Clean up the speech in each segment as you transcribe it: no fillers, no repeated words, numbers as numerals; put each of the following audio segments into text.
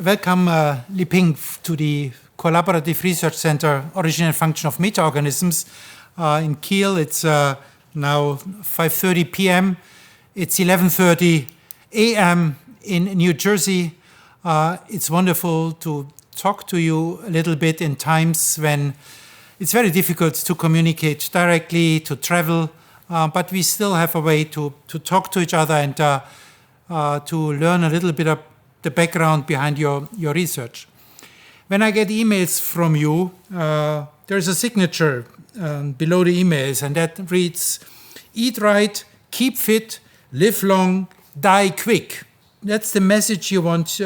Welcome, Liping, to the Collaborative Research Center, Origin and Function of Metaorganisms in Kiel. It's now 5:30 p.m. It's 11:30 a.m. in New Jersey. It's wonderful to talk to you a little bit in times when it's very difficult to communicate directly, to travel, but we still have a way to talk to each other and to learn a little bit of the background behind your research. When I get emails from you, there's a signature below the emails, and that reads, "Eat right, keep fit, live long, die quick." That's the message you want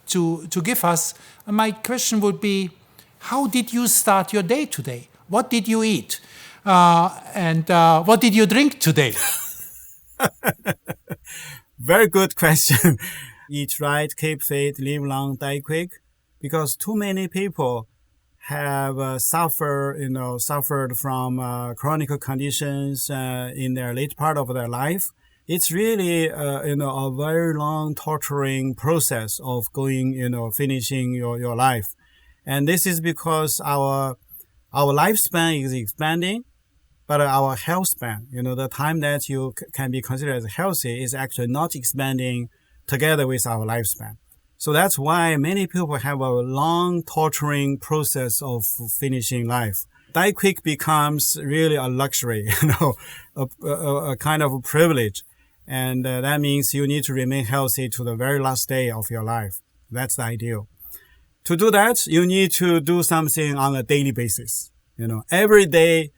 to give us. And my question would be, how did you start your day today? What did you eat? And what did you drink today? Very good question. Eat right, keep fit, live long, die quick. Because too many people have suffered from chronic conditions in their late part of their life. It's really a very long, torturing process of finishing your life. And this is because our lifespan is expanding, but our health span, the time that you can be considered as healthy, is actually not expanding together with our lifespan. So that's why many people have a long, torturing process of finishing life. Die quick becomes really a luxury, a kind of a privilege. And that means you need to remain healthy to the very last day of your life. That's the ideal. To do that, you need to do something on a daily basis, every day.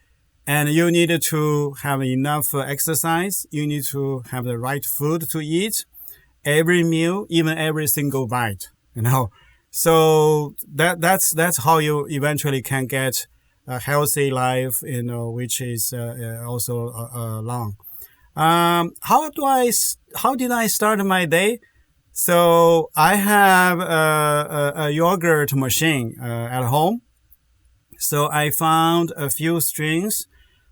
And you need to have enough exercise. You need to have the right food to eat. Every meal, even every single bite, So that's how you eventually can get a healthy life, which is also long. How did I start my day? So I have a yogurt machine at home. So I found a few strings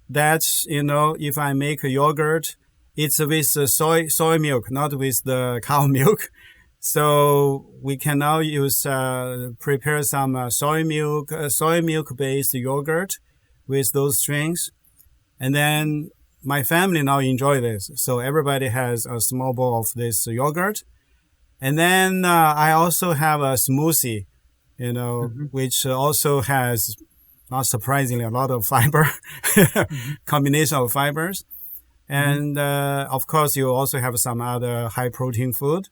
that, if I make a yogurt, it's with soy milk, not with the cow milk. So we can now prepare some soy milk based yogurt with those strings. And then my family now enjoy this. So everybody has a small bowl of this yogurt. And then I also have a smoothie, which also has, not surprisingly, a lot of fiber, combination of fibers. And, of course, you also have some other high protein food.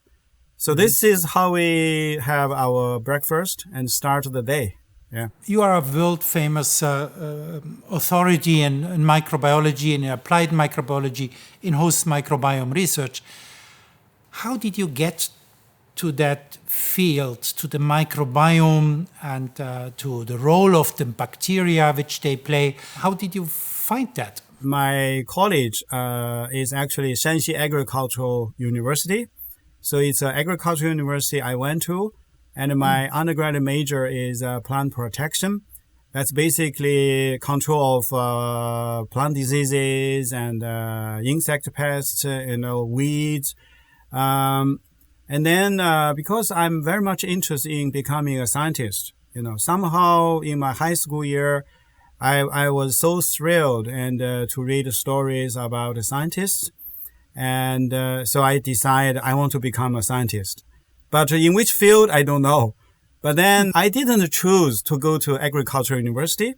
So this is how we have our breakfast and start the day. Yeah. You are a world famous authority in microbiology, in applied microbiology, in host microbiome research. How did you get to that field, to the microbiome and to the role of the bacteria which they play? How did you find that? My college is actually Shanxi Agricultural University. So it's an agricultural university I went to. And my undergraduate major is plant protection. That's basically control of plant diseases and insect pests, weeds. And then because I'm very much interested in becoming a scientist, somehow in my high school year, I was so thrilled to read stories about scientists. And so I decided I want to become a scientist. But in which field, I don't know. But then I didn't choose to go to Agricultural University.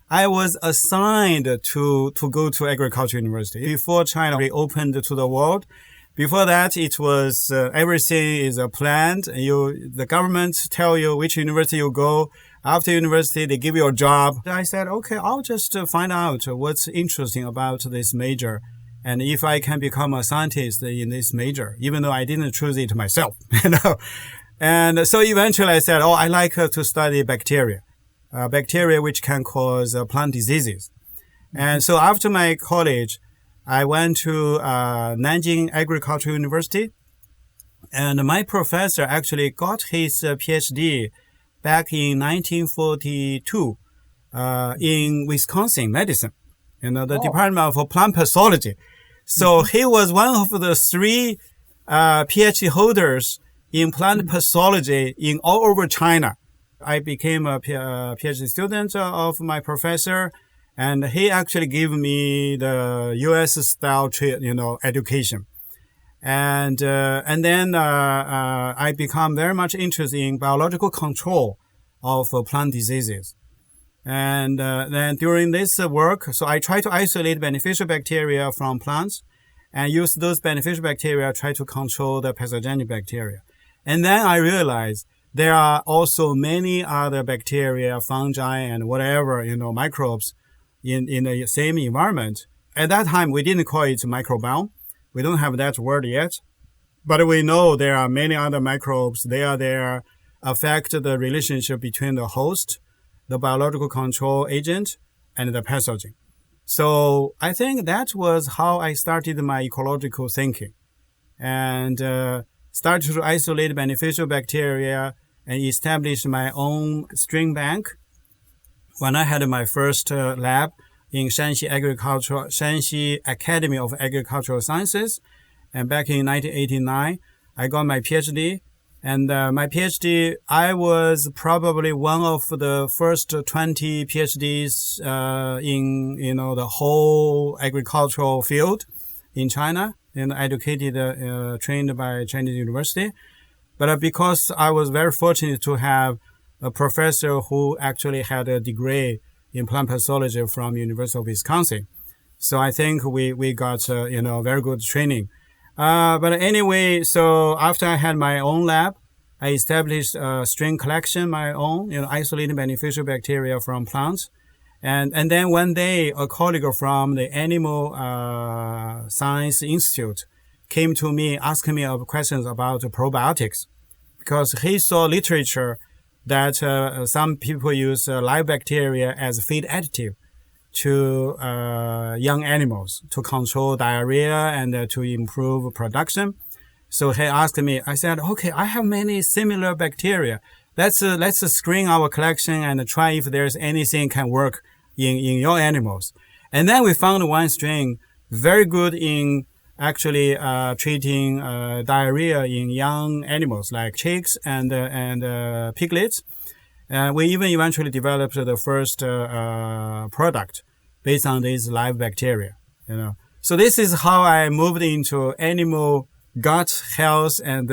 I was assigned to go to Agricultural University before China reopened to the world. Before that, it was everything is planned. The government tell you which university you go. After university, they give you a job. I said, okay, I'll just find out what's interesting about this major. And if I can become a scientist in this major, even though I didn't choose it myself, And so eventually I said, I like to study bacteria which can cause plant diseases. And so after my college, I went to Nanjing Agricultural University. And my professor actually got his PhD back in 1942 in Wisconsin medicine, the Department of Plant Pathology. So he was one of the three PhD holders in plant pathology in all over China. I became a PhD student of my professor, and he actually gave me the U.S. style, education. And then I become very much interested in biological control of plant diseases. And then during this work, so I try to isolate beneficial bacteria from plants and use those beneficial bacteria try to control the pathogenic bacteria. And then I realized there are also many other bacteria, fungi, and whatever, microbes in the same environment. At that time, we didn't call it microbiome. We don't have that word yet. But we know there are many other microbes. They are there, affect the relationship between the host, the biological control agent, and the pathogen. So I think that was how I started my ecological thinking, and started to isolate beneficial bacteria and establish my own strain bank. When I had my first lab in Shanxi Academy of Agricultural Sciences, and back in 1989, I got my PhD. And my PhD, I was probably one of the first 20 PhDs in the whole agricultural field in China, educated, trained by Chinese University. But because I was very fortunate to have a professor who actually had a degree in plant pathology from University of Wisconsin, so I think we got very good training. But anyway, so after I had my own lab, I established a strain collection, my own, isolating beneficial bacteria from plants. And then one day, a colleague from the Animal Science Institute came to me asking me questions about probiotics, because he saw literature that some people use live bacteria as feed additive to young animals to control diarrhea and to improve production. So he asked me, I said, okay, I have many similar bacteria. Let's screen our collection and try if there's anything can work in your animals. And then we found one strain very good in actually treating diarrhea in young animals like chicks and piglets. We even eventually developed the first product based on these live bacteria. So this is how I moved into animal gut health and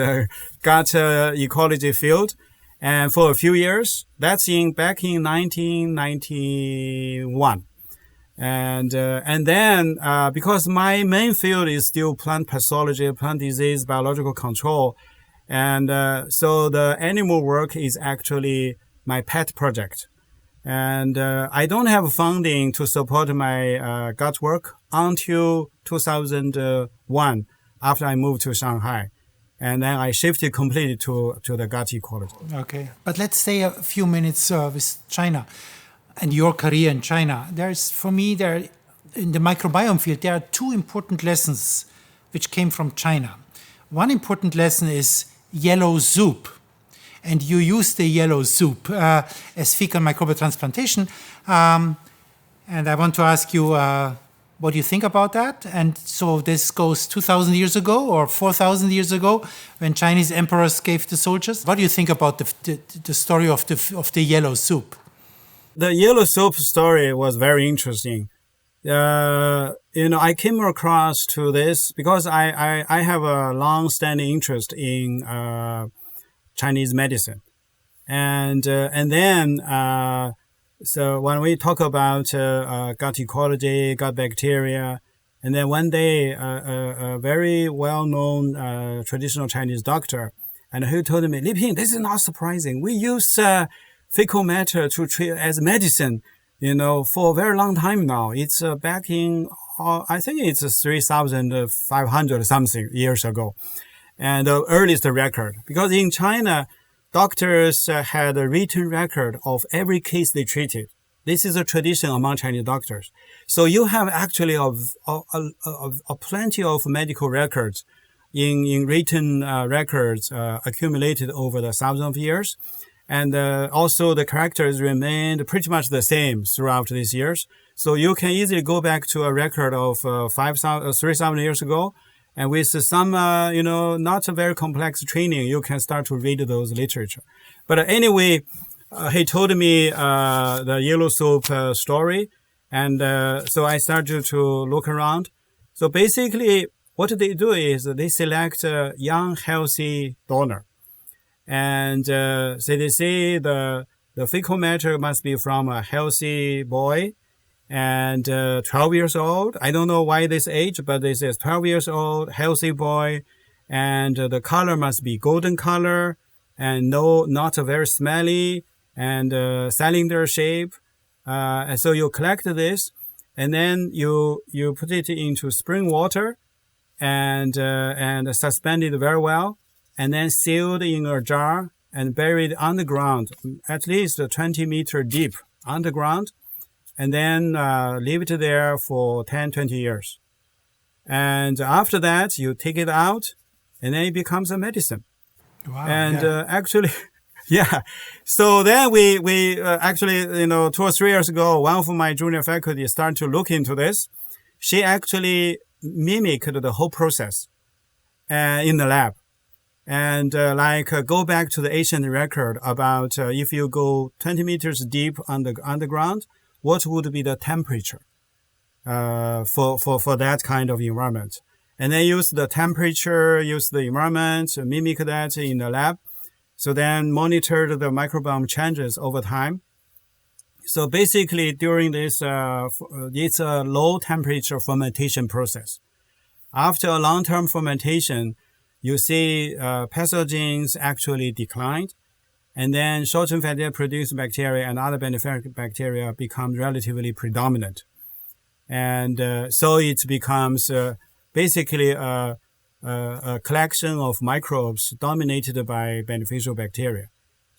gut ecology field. And for a few years, that's back in 1991. And then because my main field is still plant pathology, plant disease, biological control, and so the animal work is actually my pet project. And I don't have funding to support my gut work until 2001, after I moved to Shanghai. And then I shifted completely to the gut ecology. Okay. But let's stay a few minutes with China and your career in China. In the microbiome field, there are two important lessons which came from China. One important lesson is yellow soup. And you use the yellow soup as fecal microbial transplantation. And I want to ask you what do you think about that? And so this goes 2,000 years ago or 4,000 years ago when Chinese emperors gave the soldiers. What do you think about the story of the yellow soup? The yellow soup story was very interesting. I came across to this because I have a long-standing interest in Chinese medicine, and then so when we talk about gut ecology, gut bacteria, and then one day a very well-known traditional Chinese doctor, and he told me, Liping, this is not surprising. We use fecal matter to treat as medicine, for a very long time now. It's back in I think it's 3,500 something years ago. And the earliest record, because in China, doctors had a written record of every case they treated. This is a tradition among Chinese doctors. So you have actually a plenty of medical records in written records accumulated over the thousands of years. And also the characters remained pretty much the same throughout these years. So you can easily go back to a record of 3,000 years ago And with some, not a very complex training, you can start to read those literature. But anyway, he told me the yellow soup story. And so I started to look around. So basically, what they do is they select a young, healthy donor. And so they say the fecal matter must be from a healthy boy and 12 years old. I don't know why this age, but they say 12 years old, healthy boy. And the color must be golden color and not very smelly and cylinder shape. And so you collect this and then you put it into spring water and suspend it very well and then sealed in a jar and buried underground, at least 20 meter deep underground, and then leave it there for 10, 20 years. And after that, you take it out and then it becomes a medicine. Wow, and yeah. Actually, yeah. So then we actually, 2 or 3 years ago, one of my junior faculty started to look into this. She actually mimicked the whole process in the lab. And go back to the ancient record about if you go 20 meters deep underground, what would be the temperature for that kind of environment? And then use the temperature, use the environment, mimic that in the lab. So then monitor the microbiome changes over time. So basically during this, it's a low temperature fermentation process. After a long-term fermentation, you see pathogens actually declined, and then short-chain fatty produced bacteria and other beneficial bacteria become relatively predominant. And so it becomes basically a collection of microbes dominated by beneficial bacteria.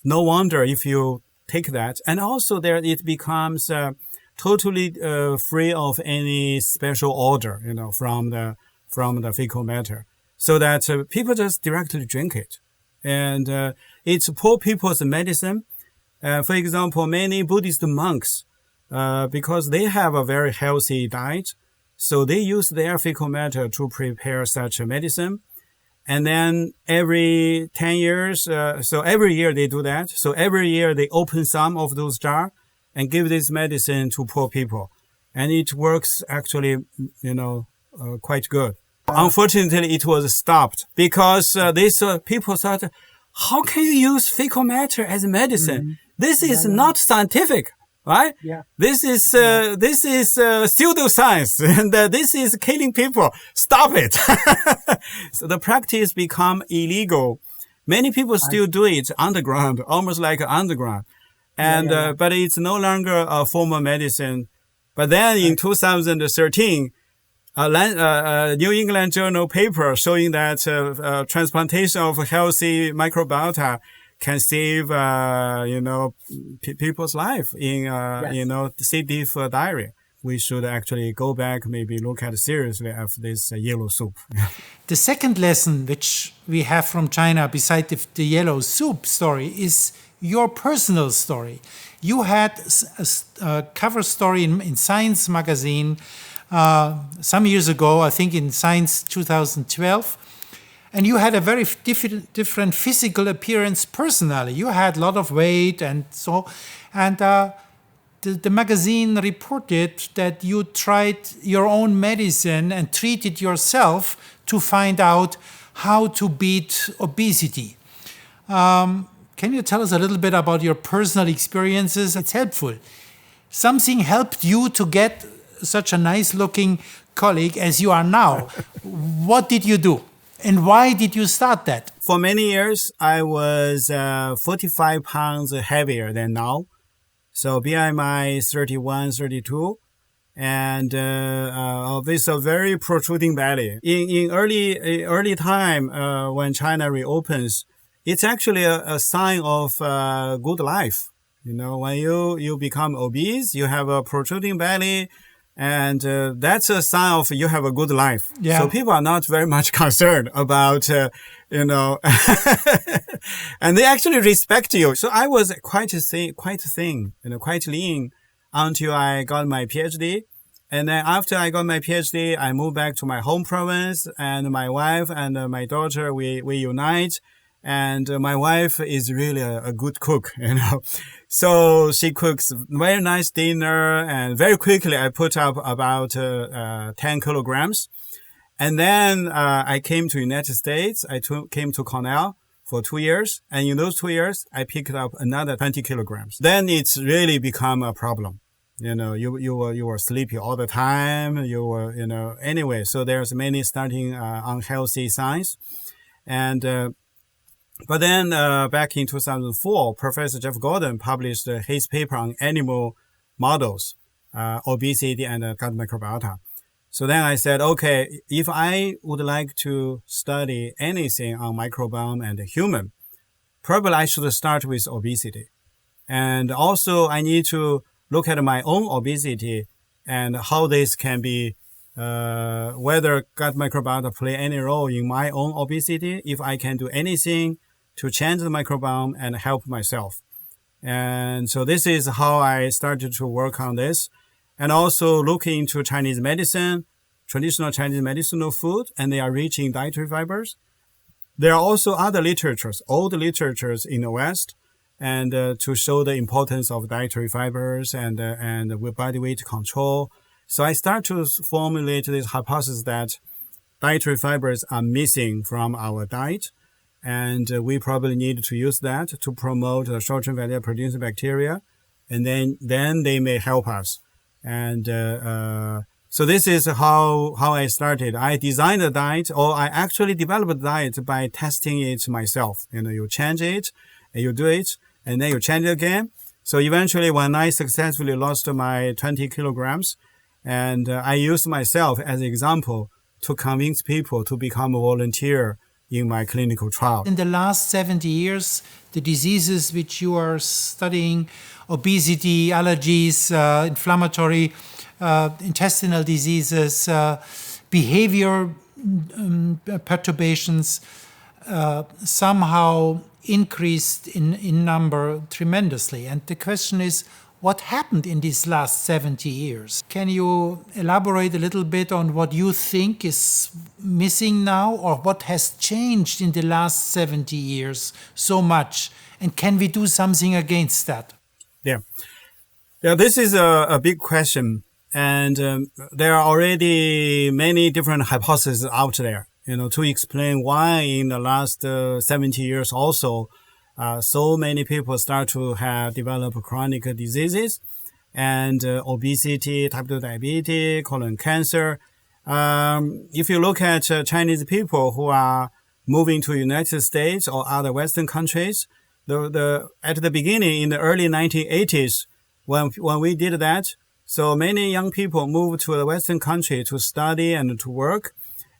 No wonder if you take that. And also there it becomes totally free of any special odor, from the fecal matter. So that people just directly drink it. And it's poor people's medicine. For example, many Buddhist monks, because they have a very healthy diet, so they use their fecal matter to prepare such a medicine. And then every 10 years, so every year they do that. So every year they open some of those jars and give this medicine to poor people. And it works actually, quite good. Unfortunately, it was stopped because these people thought, how can you use fecal matter as medicine? Mm-hmm. This is not scientific, right? Yeah. This is pseudoscience, and this is killing people. Stop it! So the practice become illegal. Many people still do it underground, almost like underground, and but it's no longer a formal medicine. But then in 2013. A New England Journal paper showing that transplantation of healthy microbiota can save, people's life in, C. diff diarrhea. We should actually go back, maybe look at seriously at this yellow soup. The second lesson which we have from China, besides the yellow soup story, is your personal story. You had a cover story in Science magazine some years ago, I think in Science 2012, and you had a very different physical appearance personally. You had a lot of weight and so, and the magazine reported that you tried your own medicine and treated yourself to find out how to beat obesity. Can you tell us a little bit about your personal experiences? It's helpful. Something helped you to get such a nice-looking colleague as you are now. What did you do? And why did you start that? For many years, I was 45 pounds heavier than now. So BMI 31, 32. And with a very protruding belly. In early time, when China reopens, it's actually a sign of good life. When you become obese, you have a protruding belly, and that's a sign of you have a good life. Yeah. So people are not very much concerned about, and they actually respect you. So I was quite thin, quite lean until I got my PhD. And then after I got my PhD, I moved back to my home province, and my wife and my daughter, we unite. And my wife is really a good cook, So she cooks very nice dinner, and very quickly I put up about 10 kilograms. And then I came to United States. I came to Cornell for 2 years. And in those 2 years, I picked up another 20 kilograms. Then it's really become a problem. You were sleepy all the time. Anyway, so there's many starting unhealthy signs. And but then back in 2004, Professor Jeff Gordon published his paper on animal models, obesity and gut microbiota. So then I said, okay, if I would like to study anything on microbiome and human, probably I should start with obesity. And also I need to look at my own obesity and how this can be, whether gut microbiota play any role in my own obesity, if I can do anything to change the microbiome and help myself. And so this is how I started to work on this. And also look into Chinese medicine, traditional Chinese medicinal food, and they are rich in dietary fibers. There are also other literatures, old literatures in the West, and to show the importance of dietary fibers and body weight control. So I start to formulate this hypothesis that dietary fibers are missing from our diet, and we probably need to use that to promote the short-chain fatty producing bacteria, and then they may help us. And so this is how I started. I designed a diet, or I actually developed a diet by testing it myself. You change it, and you do it, and then you change it again. So eventually, when I successfully lost my 20 kilograms, and I used myself as an example to convince people to become a volunteer in my clinical trial. In the last 70 years, the diseases which you are studying, obesity, allergies, inflammatory, intestinal diseases, behavior perturbations, somehow increased in number tremendously. And the question is, what happened in these last 70 years? Can you elaborate a little bit on what you think is missing now, or what has changed in the last 70 years so much? And can we do something against that? Yeah, this is a big question. And there are already many different hypotheses out there, to explain why in the last 70 years also, so many people start to develop chronic diseases, and obesity, type 2 diabetes, colon cancer. If you look at Chinese people who are moving to United States or other Western countries, at the beginning, in the early 1980s, when we did that, so many young people moved to the Western country to study and to work.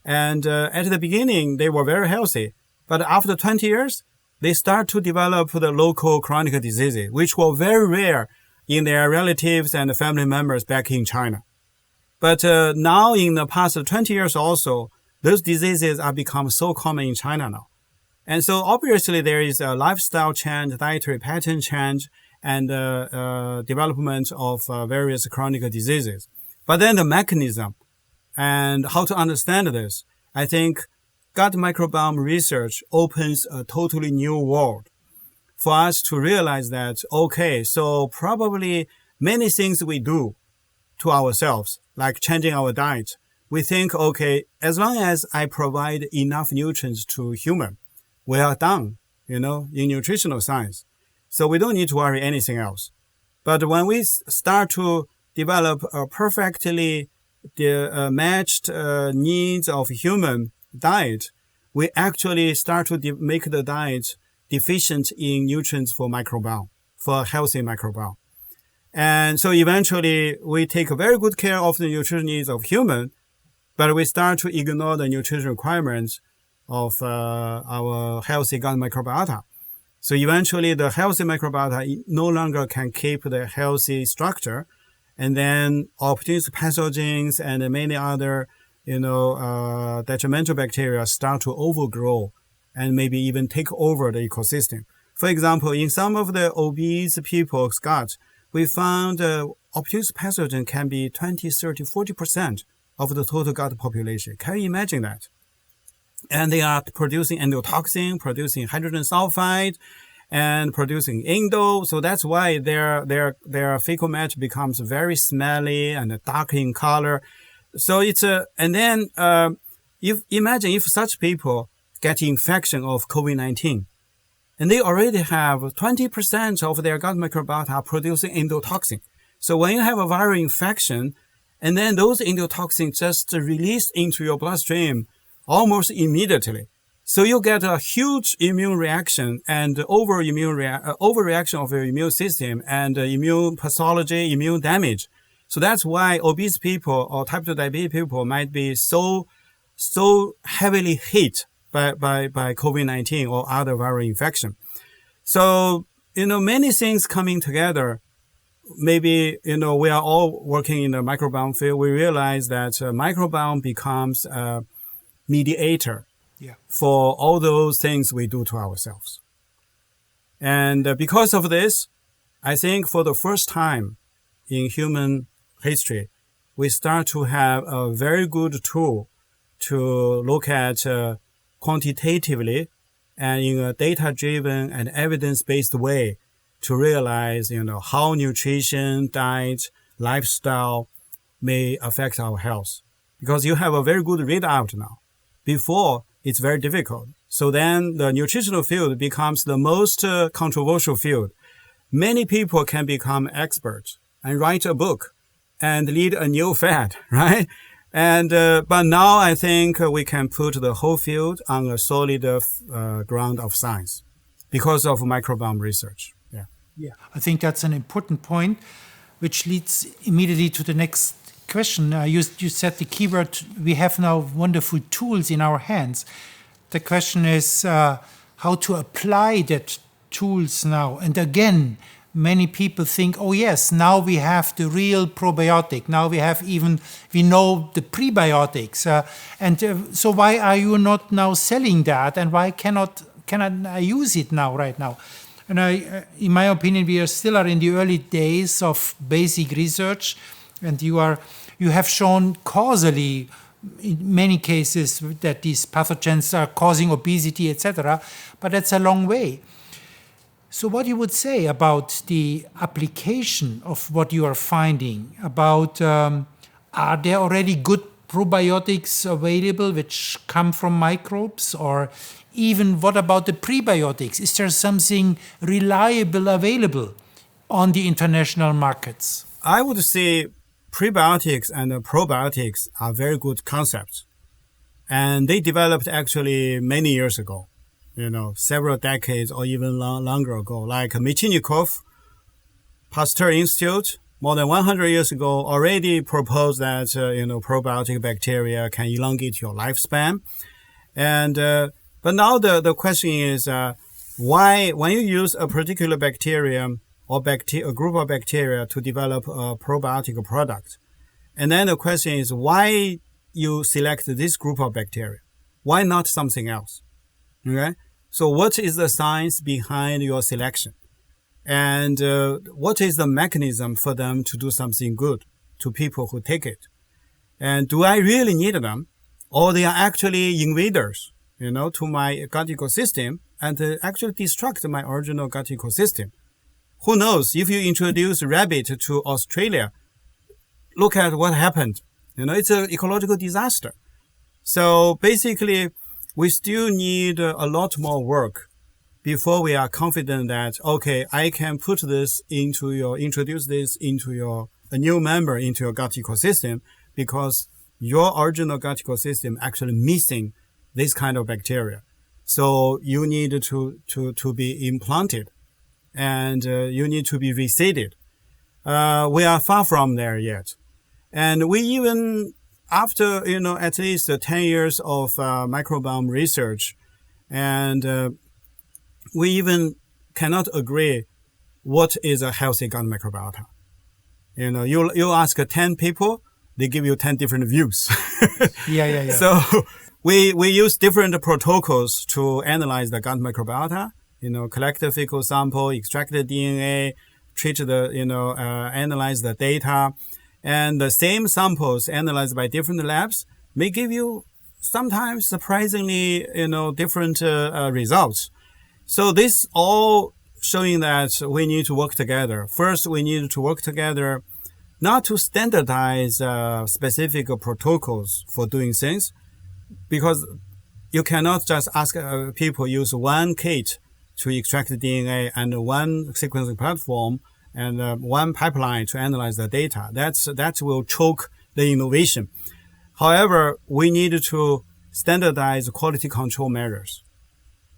And at the beginning, they were very healthy. But after 20 years, they start to develop the local chronic diseases, which were very rare in their relatives and family members back in China. But now, in the past 20 years also, those diseases are become so common in China now. And so obviously there is a lifestyle change, dietary pattern change, and development of various chronic diseases. But then the mechanism and how to understand this, I think gut microbiome research opens a totally new world for us to realize that, okay, so probably many things we do to ourselves, like changing our diet, we think, okay, as long as I provide enough nutrients to human, we are done, in nutritional science. So we don't need to worry anything else. But when we start to develop a perfectly matched needs of human diet, we actually start to make the diet deficient in nutrients for microbiome, for a healthy microbiome. And so eventually we take very good care of the nutrition needs of human, but we start to ignore the nutrition requirements of our healthy gut microbiota. So eventually the healthy microbiota no longer can keep the healthy structure, and then opportunistic pathogens and many other, detrimental bacteria start to overgrow and maybe even take over the ecosystem. For example, in some of the obese people's gut, we found opportunistic pathogen can be 20, 30, 40% of the total gut population. Can you imagine that? And they are producing endotoxin, producing hydrogen sulfide, and producing indo. So that's why their fecal matter becomes very smelly and dark in color. So it's and then imagine if such people get infection of COVID-19, and they already have 20% of their gut microbiota are producing endotoxin. So when you have a viral infection, and then those endotoxins just released into your bloodstream almost immediately. So you get a huge immune reaction and overreaction of your immune system and immune pathology, immune damage. So that's why obese people or type 2 diabetes people might be so heavily hit by COVID-19 or other viral infection. So, many things coming together. Maybe, we are all working in the microbiome field. We realize that microbiome becomes a mediator for all those things we do to ourselves. And because of this, I think for the first time in human history, we start to have a very good tool to look at quantitatively and in a data-driven and evidence-based way to realize, how nutrition, diet, lifestyle may affect our health. Because you have a very good readout now. Before, it's very difficult. So then the nutritional field becomes the most controversial field. Many people can become experts and write a book and lead a new fad, right? And but now I think we can put the whole field on a solid ground of science because of microbiome research. Yeah, I think that's an important point, which leads immediately to the next question. You said the keyword, we have now wonderful tools in our hands. The question is how to apply that tools now. And again, many people think, oh yes, now we have the real probiotic. Now we know the prebiotics. So why are you not now selling that? And why cannot I use it now, right now? And in my opinion, we still are in the early days of basic research, and you have shown causally, in many cases, that these pathogens are causing obesity, etc. But that's a long way. So what you would say about the application of what you are finding? About are there already good probiotics available which come from microbes, or even what about the prebiotics? Is there something reliable available on the international markets? I would say prebiotics and probiotics are very good concepts. And they developed actually many years ago, several decades or even longer ago. Like Michnikov, Pasteur Institute, more than 100 years ago, already proposed that, probiotic bacteria can elongate your lifespan. And but now the question is, why, when you use a particular bacterium or a group of bacteria to develop a probiotic product, and then the question is why you select this group of bacteria? Why not something else? Okay? So what is the science behind your selection? And what is the mechanism for them to do something good to people who take it? And do I really need them? Or they are actually invaders, to my gut ecosystem and actually destruct my original gut ecosystem? Who knows? If you introduce rabbit to Australia, look at what happened. It's an ecological disaster. So basically, we still need a lot more work before we are confident that, okay, I can introduce this into a new member into your gut ecosystem, because your original gut ecosystem actually missing this kind of bacteria. So you need to be implanted, and you need to be reseeded. We are far from there yet. And we even, after, at least 10 years of microbiome research, and we even cannot agree what is a healthy gut microbiota. You ask 10 people, they give you 10 different views. Yeah. So we use different protocols to analyze the gut microbiota, collect the fecal sample, extract the DNA, analyze the data, and the same samples analyzed by different labs may give you sometimes surprisingly, different results. So this all showing that we need to work together. First, we need to work together not to standardize specific protocols for doing things, because you cannot just ask people use one kit to extract the DNA and one sequencing platform and one pipeline to analyze the data. That will choke the innovation. However, we need to standardize quality control measures.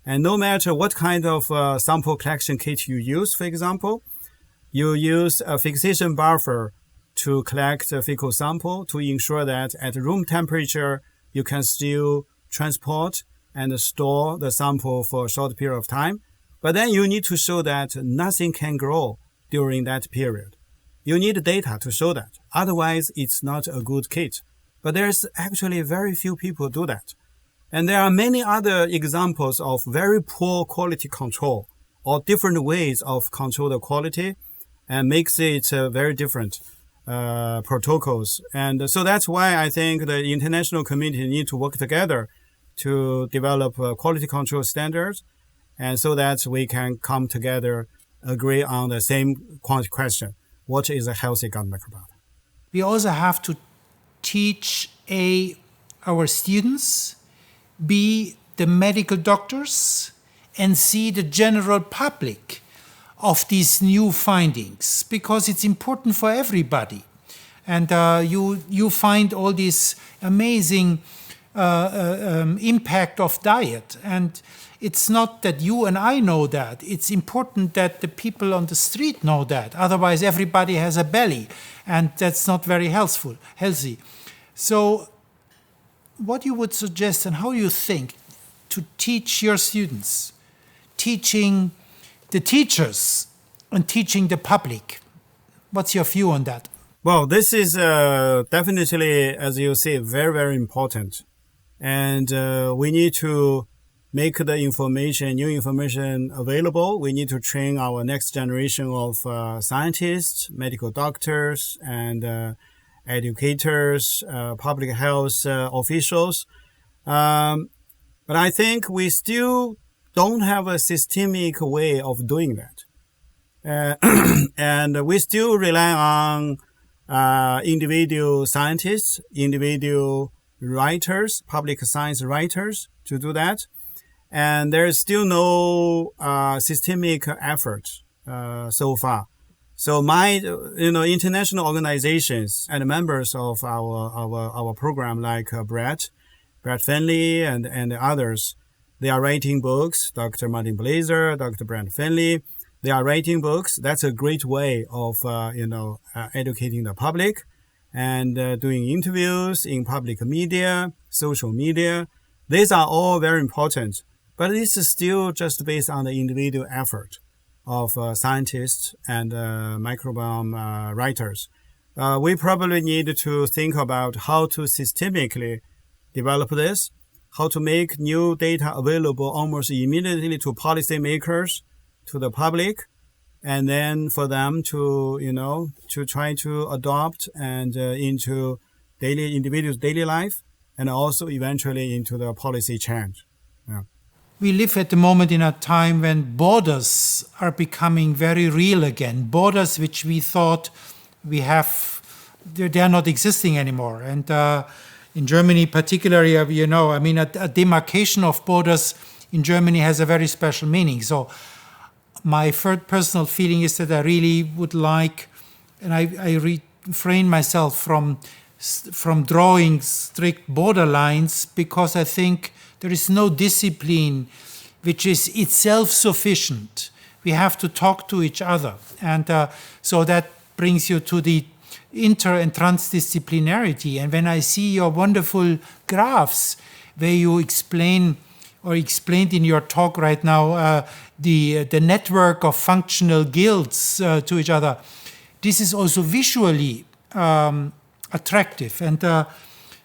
And no matter what kind of sample collection kit you use, for example, you use a fixation buffer to collect a fecal sample to ensure that at room temperature, you can still transport and store the sample for a short period of time. But then you need to show that nothing can grow during that period. You need data to show that. Otherwise, it's not a good kit. But there's actually very few people do that. And there are many other examples of very poor quality control or different ways of control the quality, and makes it very different protocols. And so that's why I think the international community need to work together to develop quality control standards, and so that we can come together, agree on the same question: what is a healthy gut microbiota? We also have to teach our students, B, the medical doctors, and C, the general public of these new findings, because it's important for everybody. And you find all this amazing impact of diet. And it's not that you and I know that. It's important that the people on the street know that. Otherwise, everybody has a belly, and that's not very healthy. So what you would suggest and how you think to teach your students, teaching the teachers and teaching the public? What's your view on that? Well, this is definitely, as you say, very, very important. And we need to make the new information available. We need to train our next generation of scientists, medical doctors, and educators, public health officials. But I think we still don't have a systemic way of doing that. And we still rely on individual scientists, individual writers, public science writers to do that. And there is still no systemic effort so far. So my, international organizations and members of our program, like Brett Finley and others, they are writing books. Dr. Martin Blazer, Dr. Brett Finley, they are writing books. That's a great way of, educating the public and doing interviews in public media, social media. These are all very important, but this is still just based on the individual effort of scientists and microbiome writers. We probably need to think about how to systemically develop this, how to make new data available almost immediately to policymakers, to the public, and then for them to, to try to adopt and into individuals' daily life, and also eventually into the policy change. Yeah. We live at the moment in a time when borders are becoming very real again. Borders which we thought we have, they are not existing anymore. And in Germany particularly, a demarcation of borders in Germany has a very special meaning. So my personal feeling is that I really would like, and I refrain myself from drawing strict border lines, because I think there is no discipline which is itself sufficient. We have to talk to each other. And so that brings you to the inter- and transdisciplinarity. And when I see your wonderful graphs where you explained in your talk right now the network of functional guilds to each other, this is also visually attractive. And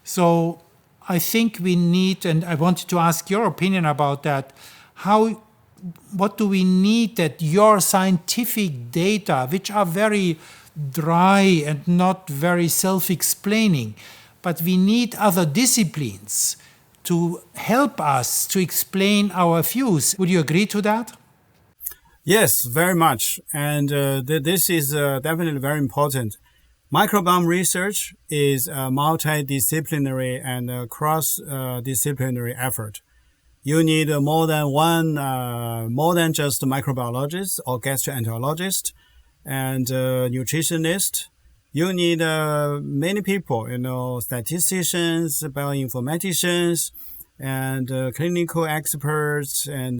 so I think we need, and I wanted to ask your opinion about that, how what do we need that your scientific data, which are very dry and not very self-explaining, but we need other disciplines to help us to explain our views. Would you agree to that? Yes, very much. And this is definitely very important. Microbiome research is a multidisciplinary and cross-disciplinary effort. You need more than just microbiologist or gastroenterologist and nutritionist. You need many people, statisticians, bioinformaticians, and clinical experts, and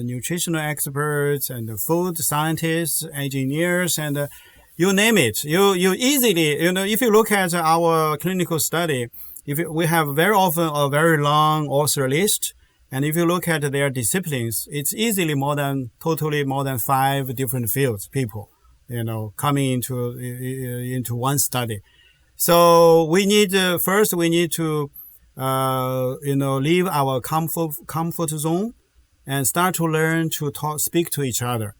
nutritional experts, and food scientists, engineers, and you name it. You easily, if you look at our clinical study, we have very often a very long author list, and if you look at their disciplines, it's easily more than 5 different fields, people, coming into one study. So we need first we need to leave our comfort zone and start to learn to speak to each other,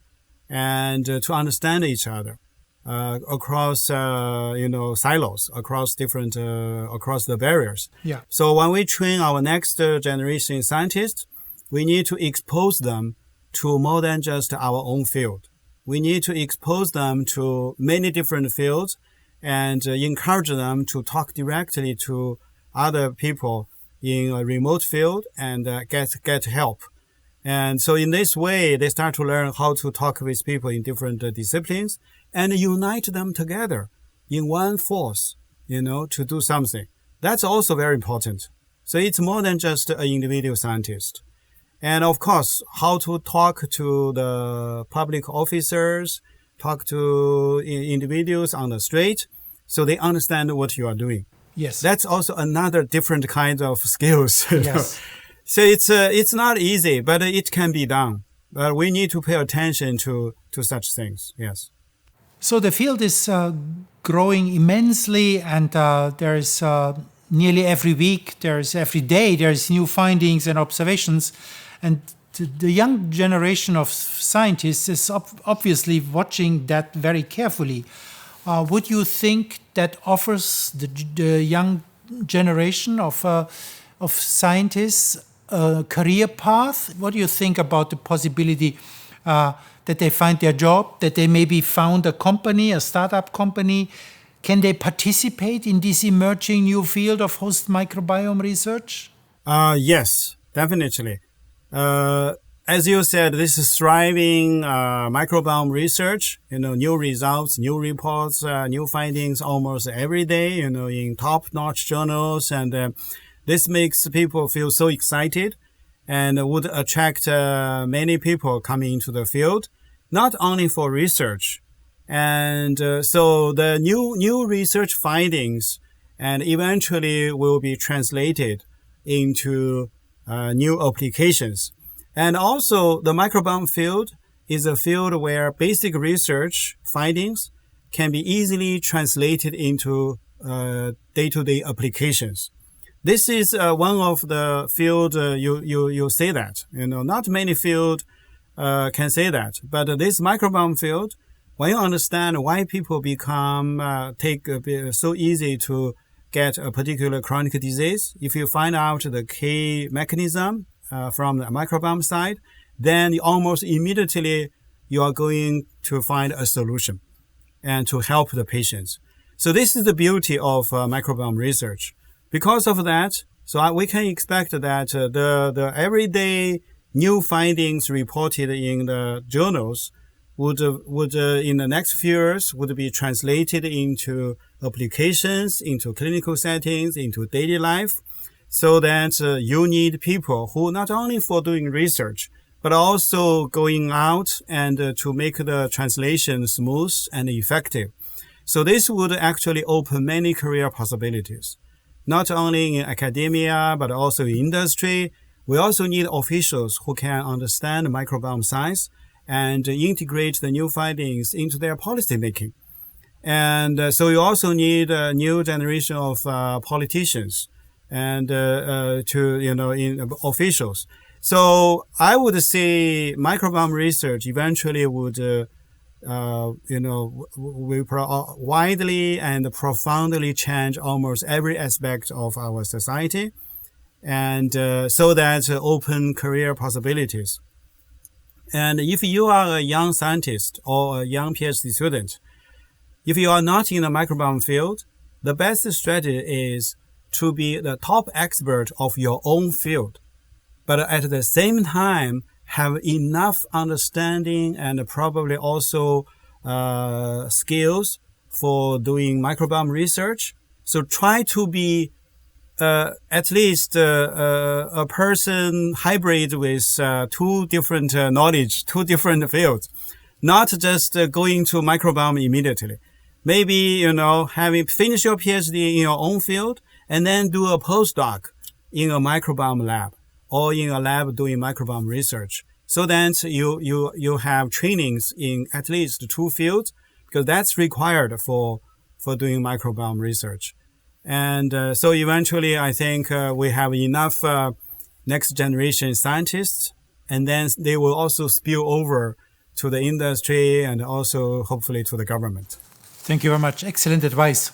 and to understand each other across silos, across the barriers. Yeah. So when we train our next generation scientists, we need to expose them to more than just our own field. We need to expose them to many different fields and encourage them to talk directly to other people in a remote field and get help. And so in this way, they start to learn how to talk with people in different disciplines and unite them together in one force, to do something. That's also very important. So it's more than just an individual scientist. And of course, how to talk to the public officers, talk to individuals on the street, so they understand what you are doing. Yes. That's also another different kind of skills. Yes. So it's not easy, but it can be done. But we need to pay attention to such things. Yes. So the field is growing immensely, and there is nearly every week, every day, there's new findings and observations. And the young generation of scientists is obviously watching that very carefully. Would you think that offers the young generation of scientists a career path? What do you think about the possibility that they find their job, that they maybe found a company, a startup company? Can they participate in this emerging new field of host microbiome research? Yes, definitely. As you said, this is thriving microbiome research, new results, new reports, new findings almost every day, in top-notch journals. And this makes people feel so excited and would attract many people coming into the field, not only for research. And so the new research findings and eventually will be translated into new applications. And also the microbiome field is a field where basic research findings can be easily translated into day-to-day applications. This is one of the field you say that. Not many field can say that. But this microbiome field, when you understand why people so easy to get a particular chronic disease, if you find out the key mechanism from the microbiome side, then almost immediately you are going to find a solution and to help the patients. So this is the beauty of microbiome research. Because of that, we can expect that the everyday new findings reported in the journals would in the next few years would be translated into applications, into clinical settings, into daily life, so that you need people who not only for doing research, but also going out and to make the translation smooth and effective. So this would actually open many career possibilities, not only in academia, but also in industry. We also need officials who can understand microbiome science and integrate the new findings into their policy making. And so you also need a new generation of politicians and in officials. So I would say microbiome research eventually would, widely and profoundly change almost every aspect of our society, and so that open career possibilities. And if you are a young scientist or a young PhD student, if you are not in the microbiome field, the best strategy is to be the top expert of your own field, but at the same time have enough understanding and probably also skills for doing microbiome research. So try to be at least a person hybrid with two different knowledge, two different fields, not just going to microbiome immediately. Maybe, having finished your PhD in your own field and then do a postdoc in a microbiome lab or in a lab doing microbiome research. So that you have trainings in at least two fields, because that's required for doing microbiome research. And so eventually, I think we have enough next generation scientists, and then they will also spill over to the industry and also hopefully to the government. Thank you very much. Excellent advice.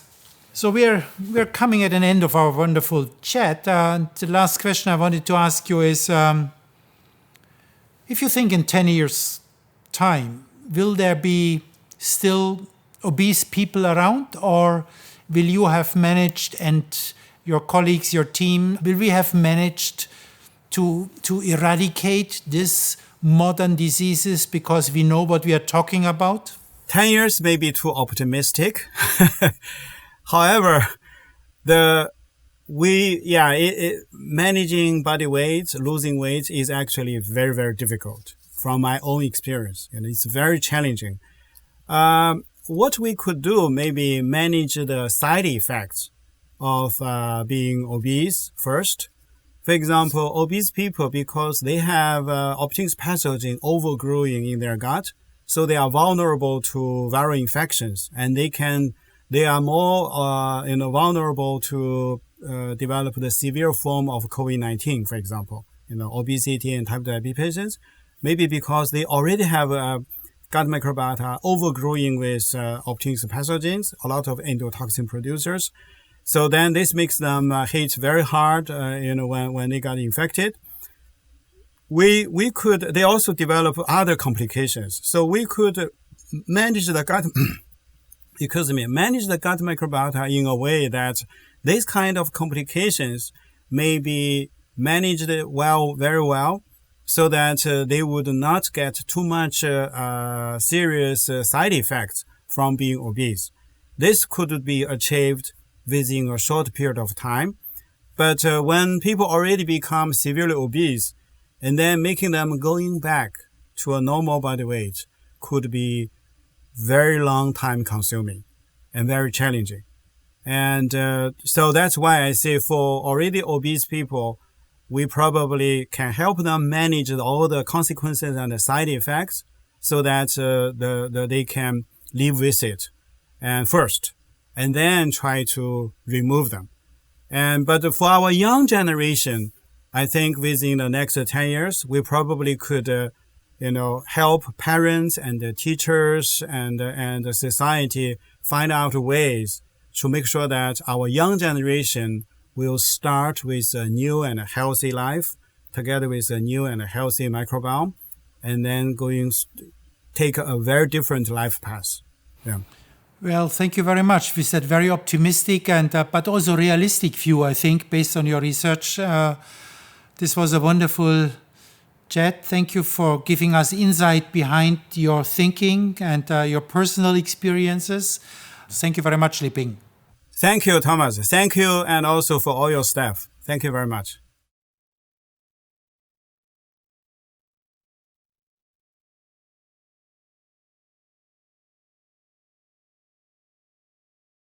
So we're coming at an end of our wonderful chat. The last question I wanted to ask you is, if you think in 10 years' time, will there be still obese people around, or will you have managed, and your colleagues, your team, will we have managed to eradicate these modern diseases because we know what we are talking about? 10 years may be too optimistic. However, managing body weight, losing weight is actually very, very difficult from my own experience, and it's very challenging. What we could do, maybe manage the side effects of being obese first. For example, obese people, because they have Optimism pathogen overgrowing in their gut, so they are vulnerable to viral infections, and they are more vulnerable to develop the severe form of COVID-19, for example, obesity and type 2 diabetes patients, maybe because they already have gut microbiota overgrowing with Optimism pathogens, a lot of endotoxin producers. So then this makes them hit very hard, when they got infected. They also develop other complications. So we could manage the gut, manage the gut microbiota in a way that this kind of complications may be managed very well, so that they would not get too much serious side effects from being obese. This could be achieved within a short period of time. But when people already become severely obese, and then making them going back to a normal body weight could be very long time consuming and very challenging. And so that's why I say for already obese people, we probably can help them manage all the consequences and the side effects so that they can live with it and first, and then try to remove them. But for our young generation, I think within the next 10 years, we probably could, help parents and teachers and society find out ways to make sure that our young generation will start with a new and a healthy life, together with a new and a healthy microbiome, and then take a very different life path. Yeah. Well, thank you very much. With that very optimistic and but also realistic view, I think, based on your research. This was a wonderful chat. Thank you for giving us insight behind your thinking and your personal experiences. Thank you very much, Liping. Thank you, Thomas. Thank you, and also for all your staff. Thank you very much.